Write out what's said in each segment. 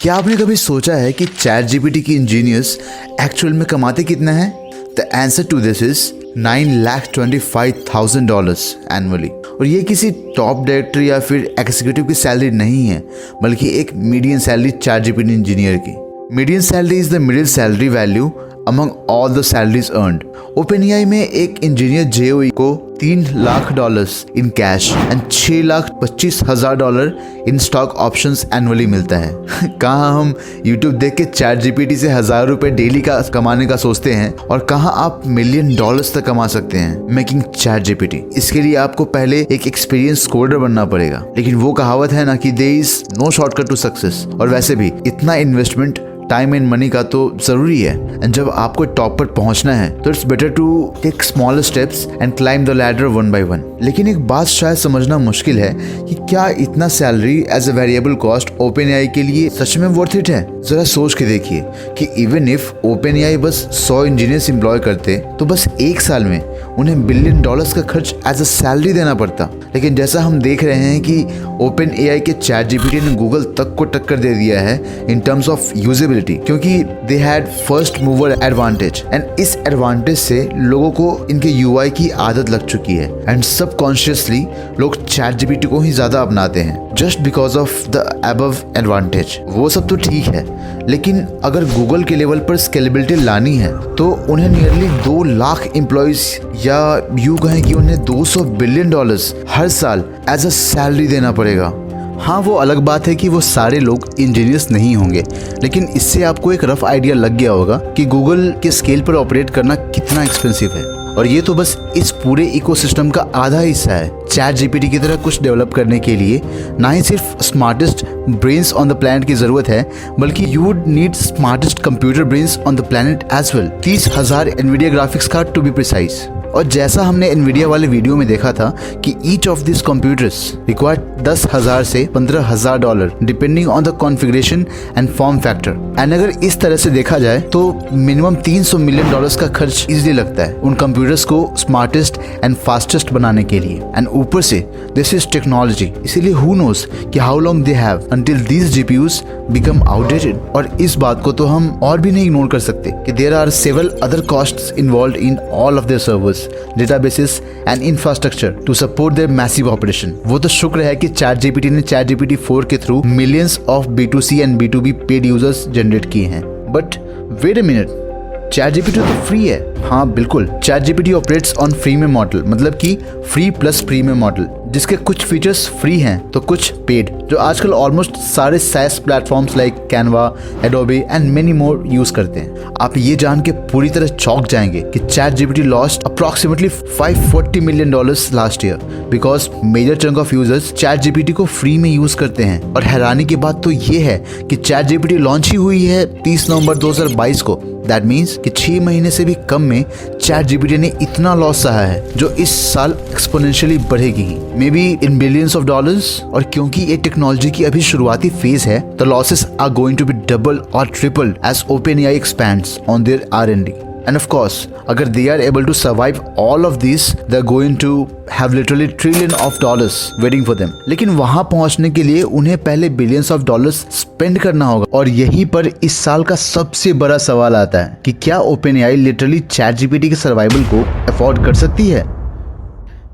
क्या आपने कभी सोचा है कि चैट जीपीटी की इंजीनियर्स एक्चुअल में कमाते कितना है? The answer to this is $9,25,000 annually. और ये किसी टॉप डायरेक्टर या फिर एग्जीक्यूटिव की सैलरी नहीं है, बल्कि एक median salary chat GPT engineer की। Median salary is the middle salary value among all the salaries earned. OpenAI में एक इंजीनियर JOE को $3 lakh in cash and $6,25,000 in stock options annually मिलता है। कहाँ हम YouTube देख के चैट जीपीटी से ₹1,000 डेली का कमाने का सोचते हैं, और कहाँ आप $1 मिलियन तक कमा सकते हैं मेकिंग चैट जीपीटी। इसके लिए आपको पहले एक एक्सपीरियंस कोडर बनना पड़ेगा, लेकिन वो कहावत है ना कि there is no shortcut to success. और वैसे भी इतना इन्वेस्टमेंट टाइम एंड मनी का तो जरूरी है, एंड जब आपको टॉप पर पहुंचना है तो it's better to take smaller steps and climb the ladder one by one. लेकिन एक बात शायद समझना मुश्किल है कि क्या इतना salary as a variable cost OpenAI के लिए सच में वर्थ इट है? जरा सोच के देखिए कि इवन इफ ओपनएआई बस 100 इंजीनियर्स एम्प्लॉय करते तो बस एक साल में उन्हें $1 बिलियन का खर्च एज अ सैलरी देना पड़ता। लेकिन जैसा हम देख रहे हैं कि ओपनएआई के चैट जीपीटी ने गूगल तक को टक्कर दे दिया है इन टर्म्स ऑफ यूजेबिलिटी, क्योंकि they had first mover advantage, and इस एडवांटेज से लोगों को इनके यूआई की आदत लग चुकी है, एंड सबकॉन्शियसली लोग चैट जीपीटी को ही ज्यादा अपनाते हैं just because of the above advantage. वो सब तो ठीक है, लेकिन अगर गूगल के लेवल पर स्केलेबिलिटी लानी है तो उन्हें नियरली 2 लाख एम्प्लॉयज, या यूं कहें कि उन्हें $200 बिलियन हर साल एज अ सैलरी देना पड़ेगा। हाँ, वो अलग बात है कि वो सारे लोग इंजीनियर्स नहीं होंगे, लेकिन इससे आपको एक रफ आइडिया लग गया होगा कि गूगल के स्केल पर ऑपरेट करना कितना एक्सपेंसिव है। और ये तो बस इस पूरे इकोसिस्टम का आधा हिस्सा है। चैट जीपीटी की तरह कुछ डेवलप करने के लिए ना ही सिर्फ smartest brains on the planet की जरूरत है, बल्कि you would need smartest computer brains on the planet as well. 30,000 Nvidia graphics card to be precise. और जैसा हमने एनवीडिया वाले वीडियो में देखा था कि each of this computers require $10,000 से $15,000 depending on the configuration and form factor. And अगर इस तरह से देखा जाए तो मिनिमम $300 मिलियन का खर्च इजीली लगता है उन कंप्यूटर्स को स्मार्टेस्ट एंड फास्टेस्ट बनाने के लिए। एंड ऊपर से दिस इज टेक्नोलॉजी, इसीलिए हु नोस कि how long they have until these GPUs become outdated. और इस बात को तो हम और भी नहीं इग्नोर कर सकते कि there are several other costs involved in all of their servers, databases and infrastructure to support their massive operation। वो तो शुक्र है कि चैट जीपीटी ने चैट जीपीटी 4 के through millions of B2C and B2B paid users generate किए हैं। But wait a minute, ChatGPT तो फ्री है। हाँ बिल्कुल, ChatGPT operates on freemium model, मतलब कि फ्री प्लस प्रीमियम मॉडल, जिसके कुछ फीचर्स फ्री हैं तो कुछ पेड, जो आजकल ऑलमोस्ट सारे SaaS platforms like Canva, Adobe and many more use करते हैं। आप ये जान के पूरी तरह चौंक जाएंगे कि ChatGPT lost approximately $540 million last year because major chunk of users ChatGPT को फ्री में यूज करते हैं। और हैरानी की बात तो ये है कि चैट जीपीटी लॉन्च ही हुई है 30 नवंबर 2022 को। दैट मीन्स कि 6 महीने से भी कम में चैट जीपीटी ने इतना लॉस सहा है, जो इस साल एक्सपोनेंशियली बढ़ेगी, maybe in billions of dollars. और क्योंकि ये टेक्नोलॉजी की अभी शुरुआती फेज है, the losses are going to be double और triple as OpenAI expands on their R&D। And of course, अगर they are able to survive all of this, they're going to have literally trillion of dollars waiting for them। लेकिन वहां पहुंचने के लिए उन्हें पहले billions of dollars spend करना होगा। और यहीं पर इस साल का सबसे बड़ा सवाल आता है कि क्या OpenAI लिटरली चैट जीपीटी के सर्वाइवल को अफोर्ड कर सकती है?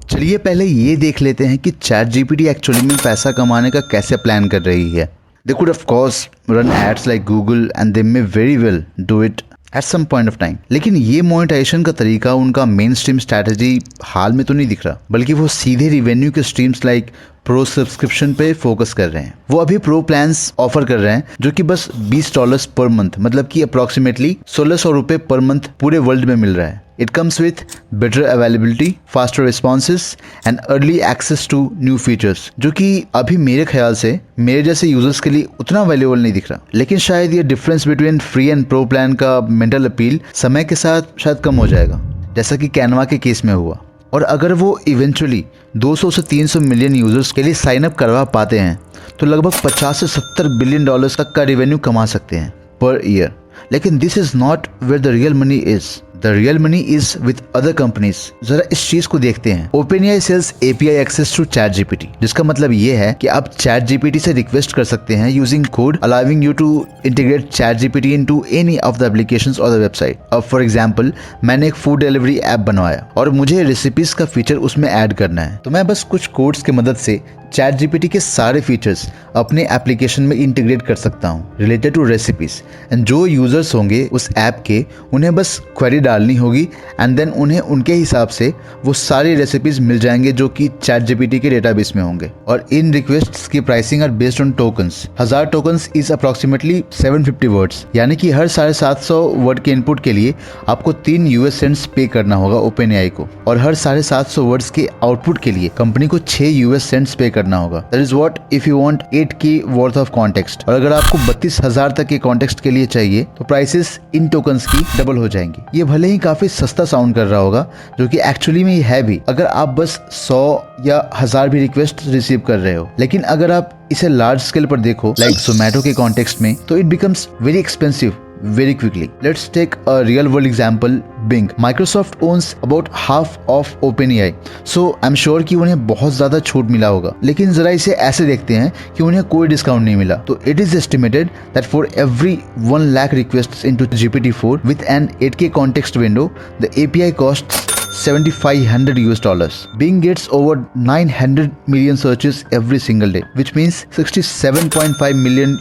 चलिए पहले ये देख लेते हैं कि चैट जीपीटी एक्चुअली में पैसा कमाने का कैसे प्लान कर रही है। They could of course run ads like Google and they may very well do it at some point of time। लेकिन ये मोनेटाइजेशन का तरीका उनका मेन स्ट्रीम स्ट्रैटेजी हाल में तो नहीं दिख रहा, बल्कि वो सीधे रिवेन्यू के स्ट्रीम्स लाइक प्रो सब्सक्रिप्शन पे फोकस कर रहे हैं। वो अभी प्रो प्लान्स ऑफर कर रहे हैं जो कि बस $20 पर मंथ, मतलब कि अप्रोक्सीमेटली $1,600 पर मंथ पूरे वर्ल्ड में मिल रहा है। It comes with better availability, faster responses and early access to new features, जो कि अभी मेरे ख्याल से मेरे जैसे यूजर्स के लिए उतना वैल्यूएबल नहीं दिख रहा। लेकिन शायद ये difference between free and pro plan का मेंटल अपील समय के साथ शायद कम हो जाएगा, जैसा कि कैनवा के केस में हुआ। और अगर वो इवेंचुअली 200 से 300 मिलियन यूजर्स के लिए साइन अप करवा पाते हैं तो लगभग $50 से $70 बिलियन तक का रेवेन्यू कमा सकते हैं पर ईयर। लेकिन this is not where the real money is. The real money is with other companies. जरा इस चीज को देखते हैं। OpenAI sells API access to ChatGPT, जिसका मतलब ये है कि आप ChatGPT से रिक्वेस्ट कर सकते हैं using code allowing you to integrate ChatGPT into any of the applications और द वेबसाइट। अब फॉर एग्जांपल मैंने एक फूड डिलीवरी ऐप बनवाया और मुझे रेसिपीज का फीचर उसमें ऐड करना है, तो मैं बस कुछ कोड्स की मदद से ChatGPT के सारे फीचर्स अपने एप्लीकेशन में इंटीग्रेट कर सकता हूँ रिलेटेड टू रेसिपीज। एंड जो यूजर्स होंगे उस ऐप के, उन्हें बस क्वेरी डालनी होगी एंड देन उन्हें उनके हिसाब से वो सारी रेसिपीज मिल जाएंगे जो कि ChatGPT के डेटाबेस में होंगे। और इन रिक्वेस्ट्स की pricing are based on tokens. 1000 tokens is approximately 750 words, यानी कि हर 750 वर्ड के इनपुट के लिए आपको 3 US सेंट्स पे करना होगा OpenAI को, और हर 750 वर्ड्स के आउटपुट के लिए कंपनी को 6 US सेंट्स पे करना होगा। That is what if you want 8K worth of context. और अगर आपको 32,000 तक के कॉन्टेक्स्ट के लिए चाहिए तो प्राइसेस इन टोकन्स की डबल हो जाएंगी। ये भले ही काफी सस्ता साउंड कर रहा होगा, जो कि एक्चुअली में है भी, अगर आप बस 100 या 1000 भी रिक्वेस्ट रिसीव कर रहे हो। लेकिन अगर आप इसे लार्ज स्केल पर देखो, लाइक जोमैटो के कॉन्टेक्स्ट में, तो it becomes very expensive very quickly. Let's take a real world example, Bing. Microsoft owns about half of OpenAI. So I'm sure कि उन्हें बहुत ज़्यादा छूट मिला होगा, लेकिन ज़रा इसे ऐसे देखते हैं कि उन्हें कोई डिस्काउंट नहीं मिला। तो it is estimated that for every 1 lakh requests into GPT-4 with an 8K context window, the API costs $7,500. Bing gets over 900 million searches every single day, which means $67.5 million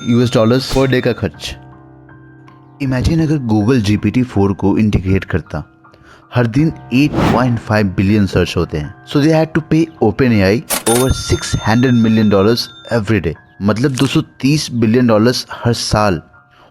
per day का खर्च। Imagine अगर Google GPT-4 को integrate करता। हर दिन 8.5 billion search होते हैं, सो they had to पे OpenAI over $600 million every day, मतलब $230 बिलियन हर साल।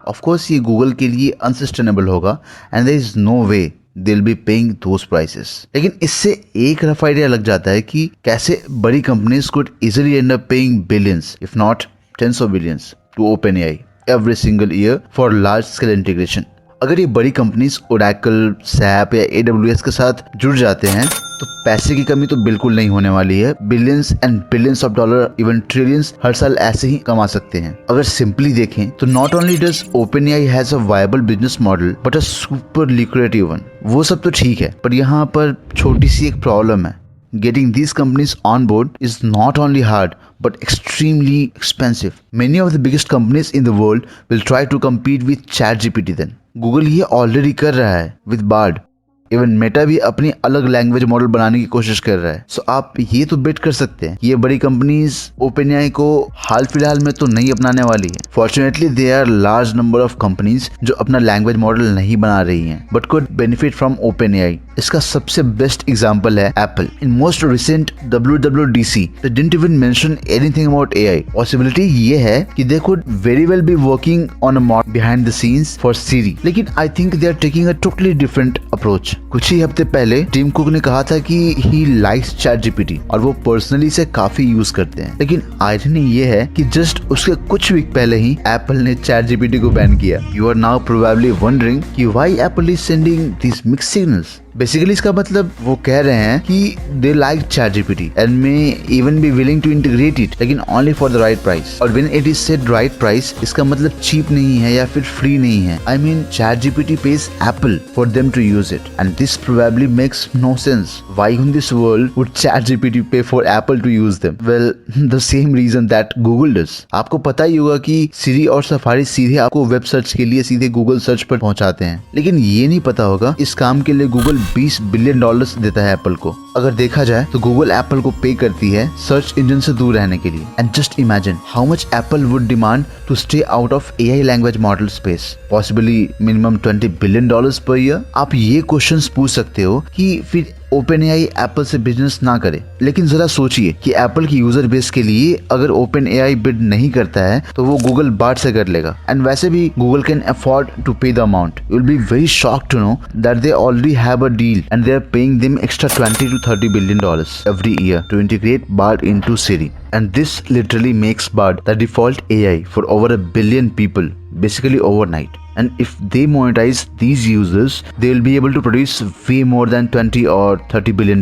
ऑफ कोर्स ये गूगल के लिए अनसस्टेनेबल होगा and there is no way they will be paying those prices. लेकिन इससे एक रफ आइडिया लग जाता है कि कैसे बड़ी companies could easily end up paying billions if not tens of billions to OpenAI every single year for large scale integration। अगर ये बड़ी कंपनीज Oracle, SAP या AWS के साथ जुड़ जाते हैं तो पैसे की कमी तो बिल्कुल नहीं होने वाली है। Billions and billions of dollar, even trillions हर साल ऐसे ही कमा सकते हैं। अगर सिंपली देखें तो not only does OpenAI has a viable business model but a super लिक्रेटिव one. वो सब तो ठीक है, पर यहाँ पर छोटी सी एक प्रॉब्लम है। Getting these companies on board is not only hard but extremely expensive. Many of the biggest companies in the world will try to compete with ChatGPT then. Google ये already कर रहा है with Bard. इवन मेटा भी अपनी अलग language model बनाने की कोशिश कर रहा है। सो आप ये तो बेट कर सकते हैं ये बड़ी कंपनीज OpenAI को हाल फिलहाल में तो नहीं अपनाने वाली है। Fortunately there are large number of companies जो अपना लैंग्वेज मॉडल नहीं बना रही हैं but could benefit from OpenAI। इसका सबसे बेस्ट एग्जांपल है Apple. In most recent WWDC they didn't even mention anything about AI. Possibility ये है कि they could very well be working on a mod behind the scenes for Siri, लेकिन I think they are taking a totally different approach. कुछ ही हफ्ते पहले Tim cook ने कहा था कि ही लाइक्स ChatGPT और वो पर्सनली इसे काफी यूज करते हैं। लेकिन आयरनी ये है कि जस्ट उसके कुछ वीक पहले ही एप्पल ने ChatGPT को बैन किया। You are now probably wondering कि why Apple is sending this mixed signals. Basically इसका मतलब वो कह रहे हैं कि they like ChatGPT and may even be willing to integrate it, लेकिन only for the right price. और when it is said right price, इसका मतलब चीप नहीं है या फिर फ्री नहीं है। I mean ChatGPT pays Apple for them to use it and this probably makes no sense. Why in this world would ChatGPT pay for Apple to use them? Well, the same reason that Google does. आपको पता ही होगा कि Siri और Safari सीधे आपको web search के लिए सीधे Google सर्च पर पहुंचाते हैं, लेकिन ये नहीं पता होगा इस काम के लिए Google $20 बिलियन देता है एप्पल को। अगर देखा जाए तो गूगल एप्पल को पे करती है सर्च इंजन से दूर रहने के लिए। And just imagine how much Apple would demand to stay out of AI language model space, possibly minimum $20 billion per year. आप ये क्वेश्चंस पूछ सकते हो कि फिर OpenAI एप्पल से बिजनेस ना करे, लेकिन जरा सोचिए कि एप्पल की यूजर बेस के लिए अगर OpenAI बिड नहीं करता है तो वो गूगल बार्ड से कर लेगा। एंड वैसे भी Google can afford to pay the amount. You will be very shocked to know that they already have a deal and they are paying them extra $20 to $30 billion every year to integrate Bard into Siri. And this literally makes Bard the default AI for over 1 billion people, basically overnight. And if they monetize these users, they will be able to produce way more than $20 or $30 billion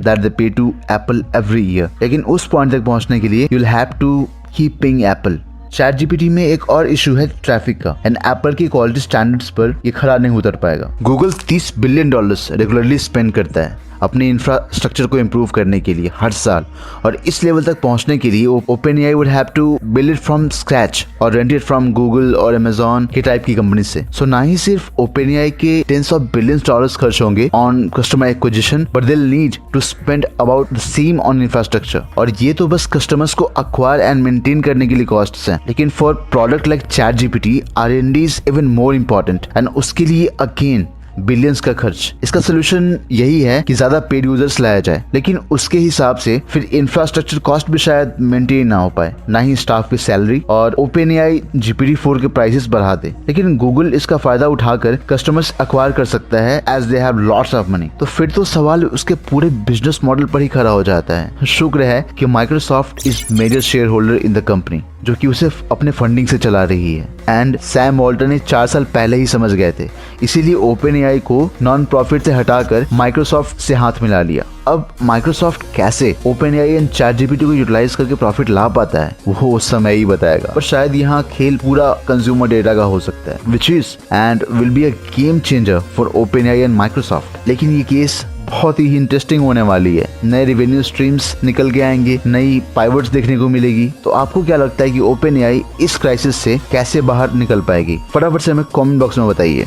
that they pay to Apple every year. लेकिन उस point तक पहुंचने के लिए you'll have to keep paying Apple ChatGPT में एक और issue है ट्रैफिक का, एंड एप्पल की क्वालिटी स्टैंडर्ड्स पर ये खरा नहीं उतर पाएगा। गूगल $30 बिलियन रेगुलरली स्पेंड करता है अपने इंफ्रास्ट्रक्चर को इम्प्रूव करने के लिए हर साल, और इस लेवल तक पहुंचने के लिए OpenAI would have to build it from scratch और rent it from Google और Amazon के टाइप की कंपनी से। सो ना ही सिर्फ OpenAI के tens of billions dollars खर्च होंगे on customer acquisition, but they'll need to spend about the same on infrastructure। और ये तो बस कस्टमर्स को acquire and maintain करने के लिए कॉस्ट्स हैं, लेकिन for product like ChatGPT R&D is even more important, and उसके लिए अगेन बिलियंस का खर्च। इसका सोल्यूशन यही है कि ज्यादा पेड यूजर्स लाया जाए, लेकिन उसके हिसाब से फिर इंफ्रास्ट्रक्चर कॉस्ट भी शायद मेंटेन ना हो पाए, ना ही स्टाफ की सैलरी, और OpenAI GPT-4 के प्राइसेस बढ़ा दे। लेकिन गूगल इसका फायदा उठाकर कस्टमर्स एक्वायर कर सकता है as they have lots of money. तो फिर तो सवाल उसके पूरे बिजनेस मॉडल पर ही खड़ा हो जाता है। शुक्र है कि Microsoft is major shareholder in the company, जो कि उसे अपने फंडिंग से चला रही है, एंड सैम वॉल्टर ने 4 साल पहले ही समझ गए थे, इसीलिए OpenAI को नॉन प्रॉफिट से हटाकर माइक्रोसॉफ्ट से हाथ मिला लिया। अब माइक्रोसॉफ्ट कैसे OpenAI एंड ChatGPT को यूटिलाइज करके प्रॉफिट ला पाता है वो उस समय ही बताएगा, पर शायद यहाँ खेल पूरा कंज्यूमर डेटा का हो सकता है, which is and will be a game changer for OpenAI and Microsoft. लेकिन ये केस बहुत ही इंटरेस्टिंग होने वाली है। नए रेवेन्यू स्ट्रीम्स निकल के आएंगे, नई पाइवट्स देखने को मिलेगी। तो आपको क्या लगता है कि OpenAI इस क्राइसिस से कैसे बाहर निकल पाएगी? फटाफट से हमें कमेंट बॉक्स में बताइए।